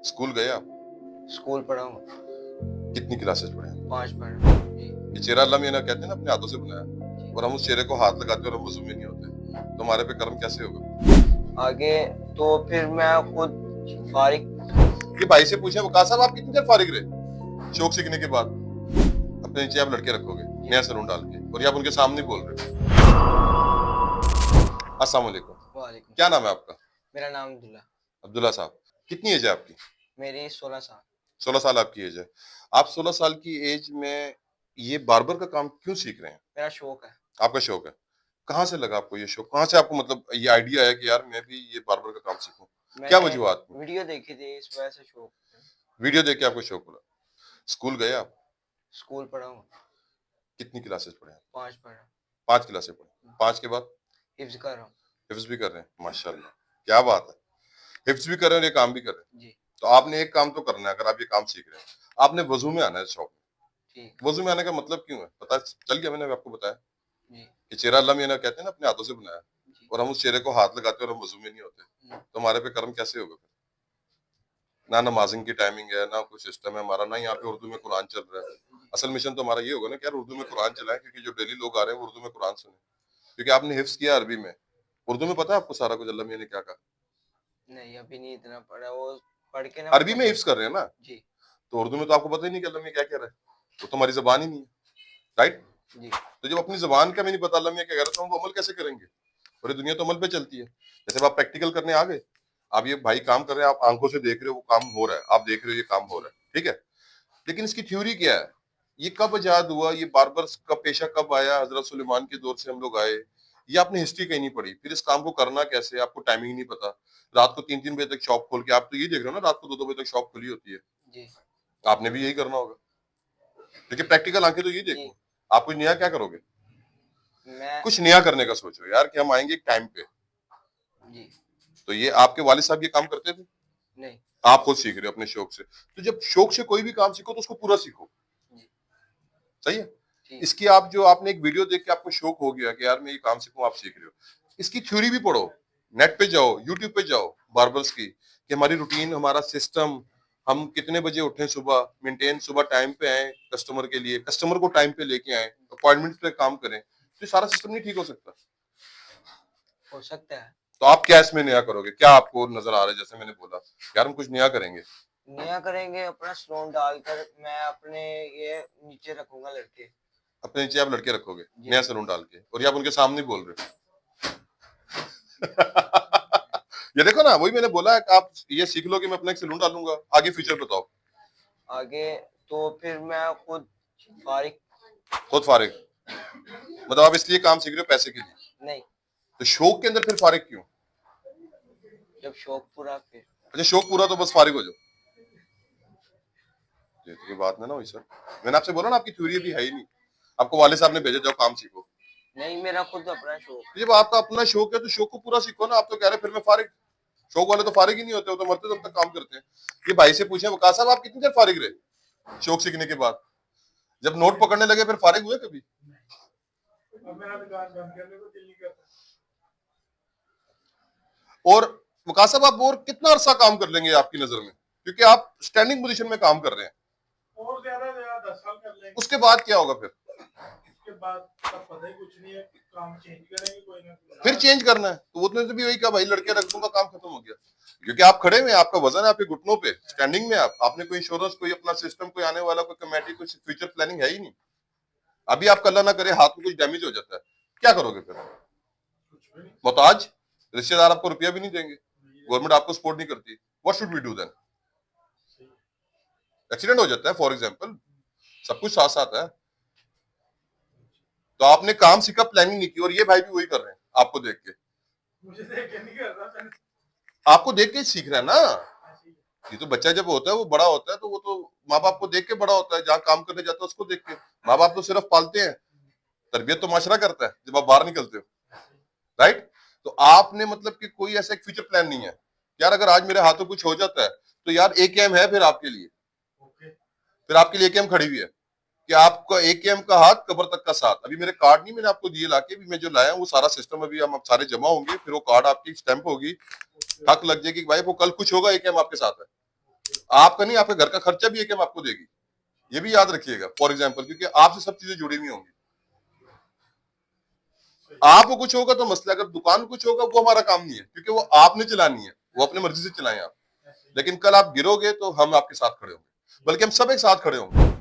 School गए आप? School पढ़ा हूँ। कितनी क्लासेस पढ़े हैं? 5 पढ़ा हूँ। जी, ये चेहरा अल्लाह मियां ने कहते हैं ना अपने हाथों से बनाया, जी। और हम उस चेहरे को हाथ लगाते हैं और हम वजू में नहीं होते, तो हमारे पे कर्म कैसे होगा? आगे तो फिर मैं खुद फारिग। ये भाई से पूछे वकार साहब, आप कितनी देर फारिग रहे शौक सीखने के बाद? अपने नीचे आप लड़के रखोगे नया सलून डाल के, और ये आप उनके सामने बोल रहे हो। अस्सलाम वालेकुम। वालेकुम क्या सलाम। नाम है आपका? मेरा नाम अब्दुल्ला। अब्दुल्ला साहब। कितनी एज है आपकी? मेरी 16 साल। 16 साल आपकी एज है। आप 16 साल की एज में ये बार्बर का काम क्यों सीख रहे हैं? मेरा शौक है। आपका शौक है। कहाँ से लगा आपको ये शौक? कहाँ से आपको मतलब ये आइडिया आया कि यार मैं भी ये बार्बर का काम सीखूं? क्या मैंने वजूहत थी? वीडियो देखी थी, इस वजह से शौक है। वीडियो देख के आपको शौक हुआ। स्कूल गए आप? स्कूल पढ़ा हूँ। कितनी क्लासेस पढ़े हैं? 5 पढ़ा। 5 क्लासेस पढ़े। 5 के बाद हिफ्ज़ कर रहा हूँ। हिफ्ज भी कर रहे हैं, माशाल्लाह। क्या बात है। हिफ्ज भी कर रहे हैं और ये काम भी कर रहे हैं। जी, तो आपने एक काम तो करना है, अगर आप ये काम सीख रहे हैं, आपने वजू में आना है शौक में। ठीक। वजू में आने का मतलब क्यों है? पता चल गया, मैंने आपको बताया जी, कि चेहरा अल्लाह मियां ने कहते हैं ना अपने हाथों से बनाया, जी। और हम उस चेहरे को हाथ लगाते हैं और हम वजू में नहीं होते, तो हमारे पे कर्म कैसे होगा फिर? ना नमाजिंग की टाइमिंग है, ना कोई सिस्टम है हमारा, ना यहाँ पे उर्दू में कुरान चल रहा है। असल मिशन तो हमारा ये होगा ना कि यार उर्दू में कुरान चलाएं, क्योंकि जो डेली लोग आ रहे हैं वो उर्दू में कुरान सुने, क्योंकि आपने हिफ्ज किया अरबी में। उर्दू में पता है आपको सारा कुछ अल्लाह मियां ने क्या कहा? नहीं, अभी नहीं इतना पढ़ा, वो पढ़ के ना अरबी पता में चल। हिफ्ज कर रहे हैं ना, जी, तो उर्दू में तो आपको पता ही नहीं कि अल्लाह मियां क्या कह रहा है, वो तो हमारी जबान ही नहीं है, राइट? जी, तो जब अपनी जबान का भी नहीं पता अल्लाह मियां क्या कह रहा है, तो हम वो अमल कैसे करेंगे? पूरी दुनिया तो अमल पे चलती है। जैसे अब आप प्रैक्टिकल करने आ गए, आप ये भाई काम कर रहे हैं, आप आंखों से देख रहे हो वो काम हो रहा है, आप देख रहे हो ये काम हो जी, रहा है, ठीक है, लेकिन इसकी थ्योरी क्या है? ये कब इजाद हुआ? ये बार्बर का पेशा कब आया? हजरत सुलेमान के दौर से हम लोग आए। ये आपने हिस्ट्री कहीं नहीं पढ़ी। फिर इस काम को करना कैसे, आपको टाइमिंग नहीं पता। रात को 3-3 बजे तक शॉप खोल के, आप तो ये देख रहे हो ना, रात को 2-2 बजे तक शॉप खुली होती है। जी, आपने भी यही करना होगा, क्योंकि प्रैक्टिकल आंखें तो ये जी। देखो। आप कुछ नया क्या करोगे? मैं। कुछ नया करने का सोचो यार, कि हम आएंगे एक टाइम पे। जी। तो ये आपके वालिद साहब ये काम करते थे, नहीं। आप खुद सीख रहे हो अपने शौक से। तो जब शौक से कोई भी काम सीखो तो उसको पूरा सीखो, जी, सही है? ठीक। इसकी आप जो आपने एक वीडियो देख के आपको शौक हो गया कि यार मैं ये काम सीखूं, आप सीख रहे हो, इसकी थ्योरी भी पढ़ो। नेट पे जाओ, यूट्यूब पे जाओ बार्बर्स की, कि हमारी रूटीन, हमारा सिस्टम, हम कितने बजे उठें सुबह, मेंटेन सुबह टाइम पे आए कस्टमर के लिए, कस्टमर को टाइम पे लेके आए, अपॉइंटमेंट पे काम करें, तो ये सारा सिस्टम नहीं ठीक हो सकता? हो सकता है। तो आप क्या इसमें नया करोगे? क्या आपको नजर आ रहा है? जैसे मैंने बोला यार हम कुछ नया करेंगे। नया करेंगे, अपना सलोन डालकर मैं अपने ये नीचे रखूंगा लड़के। अपने नीचे आप लड़के रखोगे जी, नया सलून डाल के, और ये आप उनके सामने बोल रहे हो। ये देखो ना, वही मैंने बोला है कि आप ये सीख लो कि मैं अपना एक सलून डालूंगा, आगे फ्यूचर बताओ। आगे तो फिर मैं खुद फारिग। खुद फारिग? मतलब आप इसलिए काम सीख रहे हो पैसे के लिए? नहीं, तो शौक के अंदर फिर फारिग क्यों? जब शौक पूरा फिर। अच्छा, शौक पूरा तो बस फारिग हो जाओ। ये तो कोई बात नहीं ना हुई सर। मैंने आपसे बोला ना आपकी थ्योरी अभी है ही नहीं। आपको वाले साहब ने भेजा जाओ काम सीखो। नहीं, मेरा खुद अपना शौक तो है। जब आपका अपना शौक है तो शौक को पूरा सीखो ना। आप तो कह रहे हैं फिर मैं फारिग। शौक वाले तो फारिग ही नहीं होते, वो तो मरते तब तक काम करते हैं। ये भाई से पूछे वकार साहब, आप कितनी देर फारिग रहे शौक सीखने के बाद? जब नोट पकड़ने लगे फिर फारिग हुए कभी? और वकार साहब आप और कितना अरसा काम कर लेंगे आपकी नजर में? क्योंकि आप स्टैंडिंग पोजीशन में काम कर रहे हैं। और ज्यादा 10 साल कर लेंगे। उसके बाद क्या होगा फिर? उसके बाद का पता ही कुछ नहीं है, काम चेंज करेंगे कोई ना कोई। फिर चेंज करना है तो उतने से भी वही कहा, भाई लड़के रख दूंगा, काम खत्म हो गया। क्योंकि आप खड़े हुए हैं, आपका वजन है आपके घुटनों पे, स्टैंडिंग में आप, आपने कोई इंश्योरेंस, कोई अपना सिस्टम, कोई आने वाला कोई कमेटी, कुछ फ्यूचर प्लानिंग है ही नहीं। अभी आप अल्लाह ना करे हाथ में कुछ डैमेज हो जाता है, क्या करोगे फिर? कुछ भी नहीं। मोहताज, रिश्तेदार आपको रुपया भी नहीं देंगे, गवर्नमेंट आपको सपोर्ट नहीं करती, what should we do then? Accident हो जाता है फॉर एग्जाम्पल, सब कुछ साथ साथ है। तो आपने काम सीखा, प्लानिंग नहीं की, और ये भाई भी वही कर रहे हैं आपको देख के। मुझे देख के नहीं कर रहा, मैंने आपको देख के ही सीख रहा है ना। ऐसे ही। ये तो बच्चा जब होता है वो बड़ा होता है तो वो तो माँ बाप को देख के बड़ा होता है, जहाँ काम करने जाता है उसको देख के। माँ बाप तो सिर्फ पालते हैं, तरबियत तो माशरा करता है जब आप बाहर निकलते हो, राइट? तो आपने मतलब कि कोई ऐसा एक फ्यूचर प्लान नहीं है यार, अगर आज मेरे हाथों कुछ हो जाता है तो यार एकेएम है फिर आपके लिए, ओके। फिर आपके लिए एकेएम खड़ी हुई है कि आपका एकेएम का हाथ कब्र तक का साथ। अभी मेरे कार्ड नहीं मैंने आपको दिए लाके, भी मैं जो लाया हूँ वो सारा सिस्टम अभी हम सारे जमा होंगे, फिर वो कार्ड आपकी स्टैंप होगी, हक लग जाएगी कि भाई वो कल कुछ होगा एकेएम आपके साथ है। आपका नहीं, आपके घर का खर्चा भी है कि हम आपको देगी, ये भी याद रखिएगा फॉर एग्जाम्पल, क्योंकि आपसे सब चीजें जुड़ी हुई होंगी। आपको कुछ होगा तो मसला, अगर दुकान को कुछ होगा वो हमारा काम नहीं है, क्योंकि वो आपने चलानी है, वो अपनी मर्जी से चलाएं आप। लेकिन कल आप गिरोगे तो हम आपके साथ खड़े होंगे, बल्कि हम सब एक साथ खड़े होंगे।